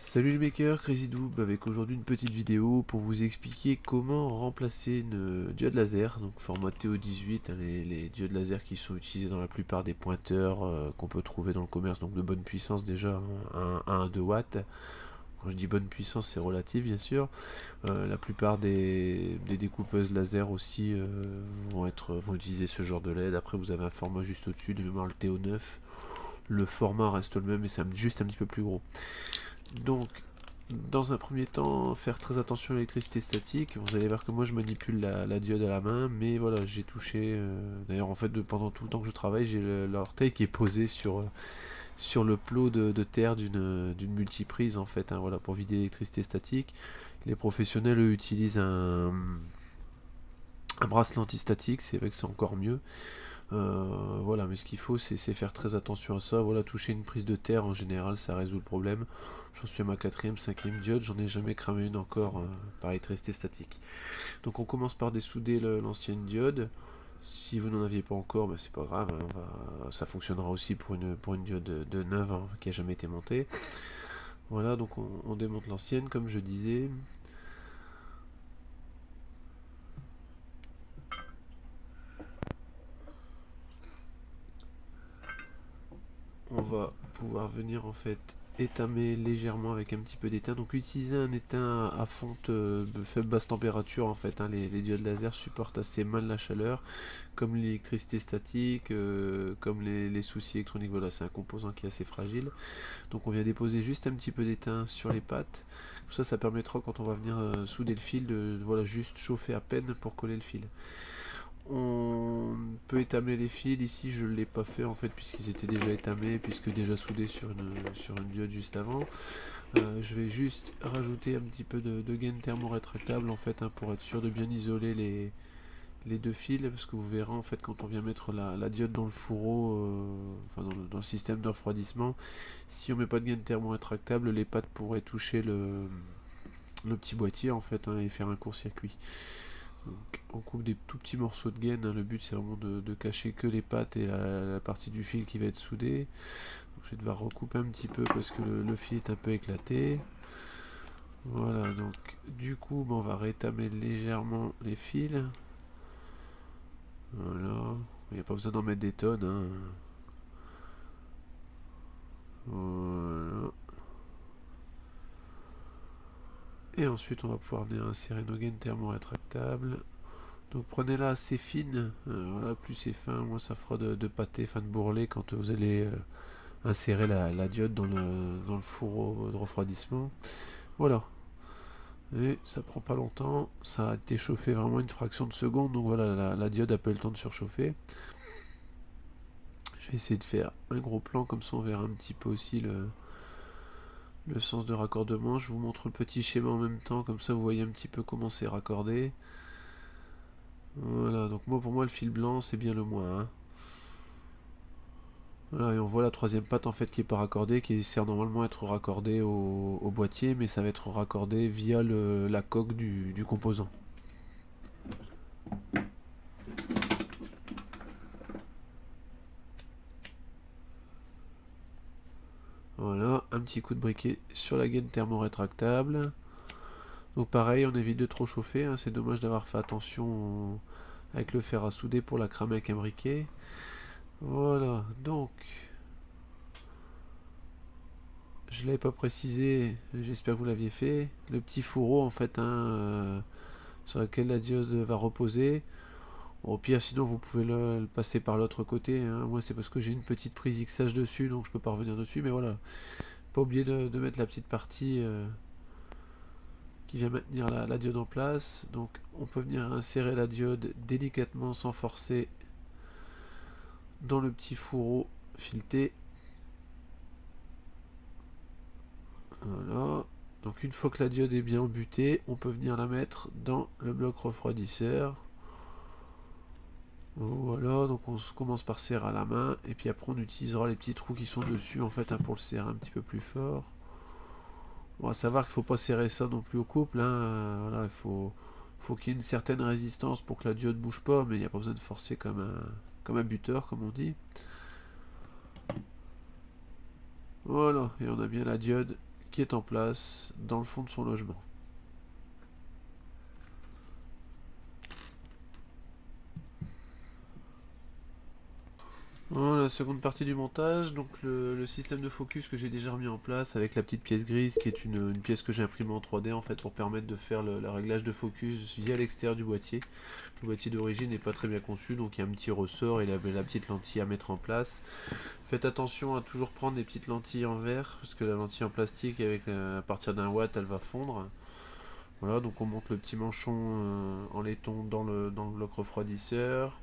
Salut les makers, CrazyDoob avec aujourd'hui une petite vidéo pour vous expliquer comment remplacer une diode laser, donc format TO18, hein, les diodes laser qui sont utilisées dans la plupart des pointeurs qu'on peut trouver dans le commerce, donc de bonne puissance déjà, hein, 1 à 2 watts. Quand je dis bonne puissance, c'est relatif bien sûr. La plupart des découpeuses laser aussi vont utiliser ce genre de LED. Après vous avez un format juste au-dessus, de mémoire le TO9. Le format reste le même mais c'est juste un petit peu plus gros. Donc, dans un premier temps, faire très attention à l'électricité statique. Vous allez voir que moi je manipule la diode à la main, mais voilà, j'ai touché. D'ailleurs, en fait, pendant tout le temps que je travaille, j'ai l'orteil qui est posé sur le plot de terre d'une multiprise, en fait, hein, voilà, pour vider l'électricité statique. Les professionnels, eux, utilisent un bracelet antistatique, c'est vrai que c'est encore mieux. Voilà, mais ce qu'il faut, c'est faire très attention à ça. Voilà, toucher une prise de terre en général, ça résout le problème. J'en suis à ma quatrième, cinquième diode, j'en ai jamais cramé une encore par électricité statique. Donc on commence par dessouder l'ancienne diode. Si vous n'en aviez pas encore, ben c'est pas grave, hein, ça fonctionnera aussi pour une diode de neuve hein, qui a jamais été montée. Voilà, donc on démonte l'ancienne, comme je disais. On va pouvoir venir en fait étamer légèrement avec un petit peu d'étain. Donc utiliser un étain à fonte de faible basse température en fait. Hein. Les diodes laser supportent assez mal la chaleur, comme l'électricité statique, comme les soucis électroniques. Voilà, c'est un composant qui est assez fragile. Donc on vient déposer juste un petit peu d'étain sur les pattes. Comme ça permettra quand on va venir souder le fil de voilà, juste chauffer à peine pour coller le fil. On peut étamer les fils, ici je ne l'ai pas fait en fait puisqu'ils étaient déjà étamés, puisque déjà soudés sur une diode juste avant. Je vais juste rajouter un petit peu de gaine thermorétractable en fait hein, pour être sûr de bien isoler les deux fils, parce que vous verrez en fait quand on vient mettre la diode dans le fourreau, enfin dans le système de refroidissement, si on met pas de gaine thermorétractable, les pattes pourraient toucher le petit boîtier en fait hein, et faire un court-circuit. Donc, on coupe des tout petits morceaux de gaine, hein. Le but c'est vraiment de cacher que les pattes et la partie du fil qui va être soudée. Donc, je vais devoir recouper un petit peu parce que le fil est un peu éclaté. Voilà, donc du coup on va rétamer légèrement les fils. Voilà, il n'y a pas besoin d'en mettre des tonnes. Hein. Voilà. Et ensuite on va pouvoir venir insérer nos gaines thermorétractables. Donc prenez-la assez fine, voilà, plus c'est fin, moins ça fera de pâté, enfin de bourrelet quand vous allez insérer la diode dans le fourreau de refroidissement. Voilà, et ça prend pas longtemps, ça a été chauffé vraiment une fraction de seconde, donc voilà, la diode a pas eu le temps de surchauffer. Je vais essayer de faire un gros plan, comme ça on verra un petit peu aussi le sens de raccordement. Je vous montre le petit schéma en même temps, comme ça vous voyez un petit peu comment c'est raccordé. Voilà, donc moi pour moi le fil blanc c'est bien le moins. Hein. Voilà, et on voit la troisième patte en fait qui est pas raccordée, qui sert normalement à être raccordée au boîtier, mais ça va être raccordé via la coque du composant. Voilà, un petit coup de briquet sur la gaine thermorétractable. Donc pareil, on évite de trop chauffer, hein. C'est dommage d'avoir fait attention avec le fer à souder pour la cramer avec un briquet. Voilà, donc je l'avais pas précisé, j'espère que vous l'aviez fait. Le petit fourreau en fait, hein, sur lequel la diode va reposer. Au pire, sinon vous pouvez le passer par l'autre côté. Hein. Moi, c'est parce que j'ai une petite prise XH dessus, donc je peux pas revenir dessus. Mais voilà, pas oublier de mettre la petite partie qui vient maintenir la diode en place. Donc, on peut venir insérer la diode délicatement sans forcer dans le petit fourreau fileté. Voilà. Donc, une fois que la diode est bien embutée, on peut venir la mettre dans le bloc refroidisseur. Voilà, donc on commence par serrer à la main, et puis après on utilisera les petits trous qui sont dessus en fait hein, pour le serrer un petit peu plus fort. Bon, à savoir qu'il ne faut pas serrer ça non plus au couple, hein. Voilà, faut qu'il y ait une certaine résistance pour que la diode bouge pas, mais il n'y a pas besoin de forcer comme un buteur, comme on dit. Voilà, et on a bien la diode qui est en place dans le fond de son logement. Voilà, la seconde partie du montage, donc le système de focus que j'ai déjà remis en place avec la petite pièce grise qui est une pièce que j'ai imprimée en 3D en fait pour permettre de faire le réglage de focus via l'extérieur du boîtier. Le boîtier d'origine n'est pas très bien conçu, donc il y a un petit ressort et la petite lentille à mettre en place. Faites attention à toujours prendre des petites lentilles en verre, parce que la lentille en plastique à partir d'un watt elle va fondre. Voilà, donc on monte le petit manchon en laiton dans le bloc refroidisseur.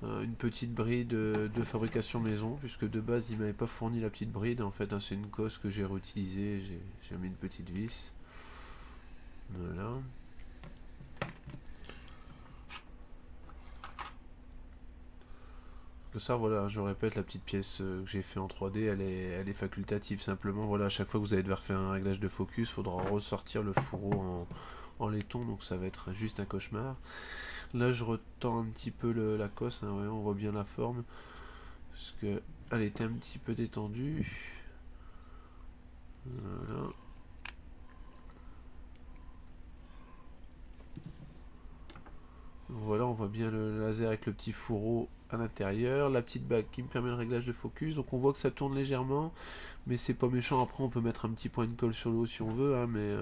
Une petite bride de fabrication maison, puisque de base il m'avait pas fourni la petite bride, en fait c'est une cosse que j'ai réutilisée, j'ai mis une petite vis. Voilà. Que ça, voilà, je répète, la petite pièce que j'ai fait en 3D, elle est facultative. Simplement, voilà, à chaque fois que vous allez devoir faire un réglage de focus, il faudra ressortir le fourreau en laiton, donc ça va être juste un cauchemar. Là, je retends un petit peu la cosse, hein, ouais, on voit bien la forme, parce que elle était un petit peu détendue. Voilà. Voilà, on voit bien le laser avec le petit fourreau à l'intérieur, la petite bague qui me permet le réglage de focus, donc on voit que ça tourne légèrement, mais c'est pas méchant. Après on peut mettre un petit point de colle sur le haut si on veut, hein, mais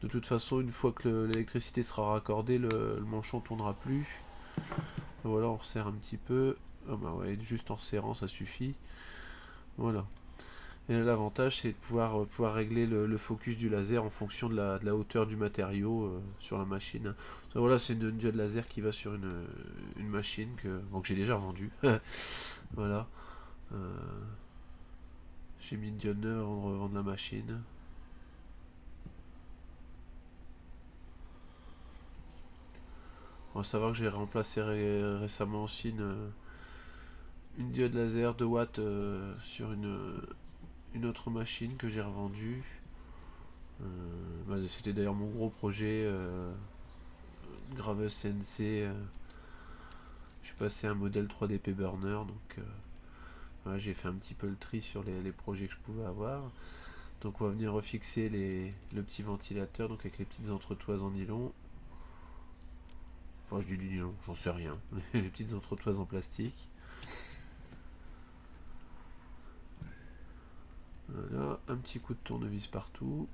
de toute façon une fois que l'électricité sera raccordée, le manchon tournera plus. Voilà, on resserre un petit peu, ah bah ouais, juste en serrant ça suffit. Voilà. Et l'avantage c'est de pouvoir régler le focus du laser en fonction de la hauteur du matériau sur la machine. Voilà, c'est une diode laser qui va sur une machine que j'ai déjà revendue. Voilà. Euh, j'ai mis une diode neuve avant de revendre la machine. On va savoir que j'ai remplacé récemment aussi une diode laser de watts sur une autre machine que j'ai revendue. Bah, c'était d'ailleurs mon gros projet graveuse CNC. Je suis passé à un modèle 3D Burner, donc ouais, j'ai fait un petit peu le tri sur les projets que je pouvais avoir. Donc on va venir refixer le petit ventilateur, donc avec les petites entretoises en nylon. Enfin je dis du nylon, j'en sais rien. Les petites entretoises en plastique. Voilà, un petit coup de tournevis partout.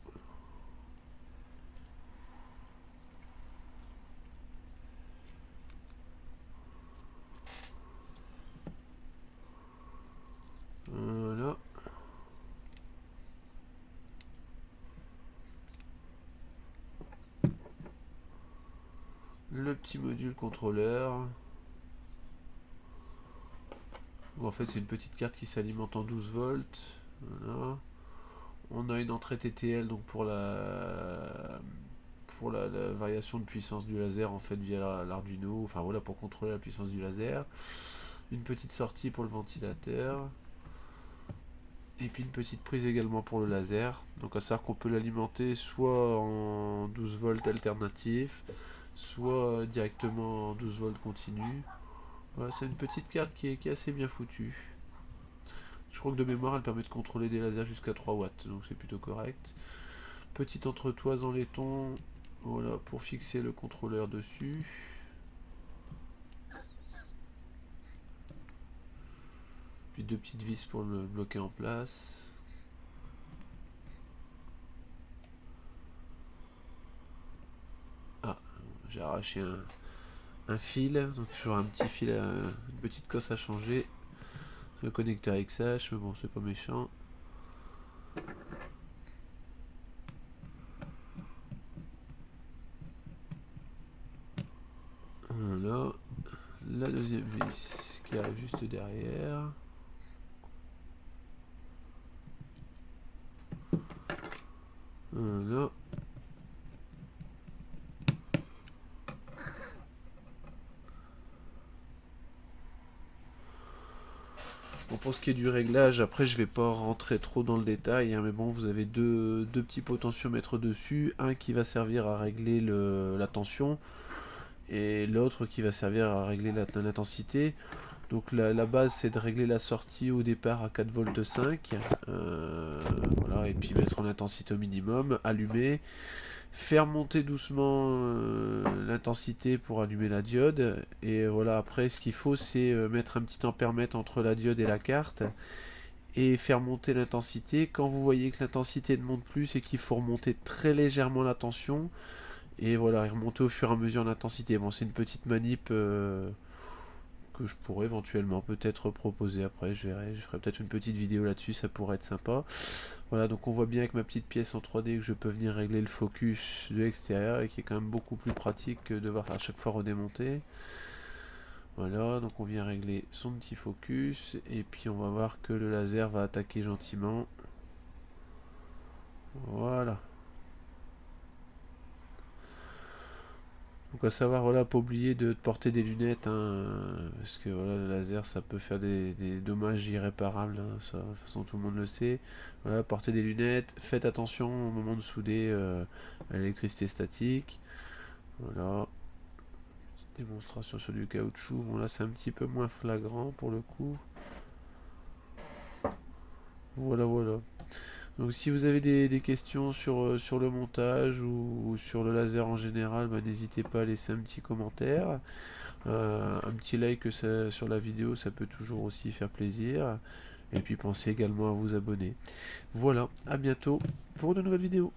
Voilà. Le petit module contrôleur. En fait c'est une petite carte qui s'alimente en 12 volts. Voilà. On a une entrée TTL donc pour la variation de puissance du laser en fait via l'Arduino, enfin voilà pour contrôler la puissance du laser. Une petite sortie pour le ventilateur. Et puis une petite prise également pour le laser. Donc à savoir qu'on peut l'alimenter soit en 12 volts alternatif, soit directement en 12 volts continu. Voilà, c'est une petite carte qui est assez bien foutue. Je crois que de mémoire elle permet de contrôler des lasers jusqu'à 3 watts, donc c'est plutôt correct. Petite entretoise en laiton, voilà, pour fixer le contrôleur dessus. Puis deux petites vis pour le bloquer en place. Ah, j'ai arraché un fil, donc j'aurai un petit fil, une petite cosse à changer. Le connecteur XH, mais bon, c'est pas méchant. Voilà, la deuxième vis qui arrive juste derrière. Voilà. Bon, pour ce qui est du réglage, après je vais pas rentrer trop dans le détail, hein, mais bon, vous avez deux petits potentiomètres dessus, un qui va servir à régler la tension et l'autre qui va servir à régler l'intensité. Donc la base c'est de régler la sortie au départ à 4 volts 5. Voilà, et puis mettre en intensité au minimum, allumer, faire monter doucement l'intensité pour allumer la diode. Et voilà, après ce qu'il faut c'est mettre un petit ampèremètre entre la diode et la carte et faire monter l'intensité. Quand vous voyez que l'intensité ne monte plus, c'est qu'il faut remonter très légèrement la tension. Et voilà, et remonter au fur et à mesure l'intensité. Bon, c'est une petite manip que je pourrais éventuellement peut-être proposer après. Je verrai, je ferai peut-être une petite vidéo là-dessus, ça pourrait être sympa. Voilà, donc on voit bien avec ma petite pièce en 3D que je peux venir régler le focus de l'extérieur et qui est quand même beaucoup plus pratique que de devoir à chaque fois redémonter. Voilà, donc on vient régler son petit focus et puis on va voir que le laser va attaquer gentiment. Voilà. Donc à savoir, voilà, pas oublier de porter des lunettes, hein, parce que voilà, le laser ça peut faire des dommages irréparables, hein, ça, de toute façon tout le monde le sait. Voilà, portez des lunettes, faites attention au moment de souder à l'électricité statique. Voilà, démonstration sur du caoutchouc, bon là c'est un petit peu moins flagrant pour le coup. Voilà, voilà. Donc si vous avez des questions sur le montage ou sur le laser en général, bah, n'hésitez pas à laisser un petit commentaire. Un petit like sur la vidéo, ça peut toujours aussi faire plaisir. Et puis pensez également à vous abonner. Voilà, à bientôt pour de nouvelles vidéos.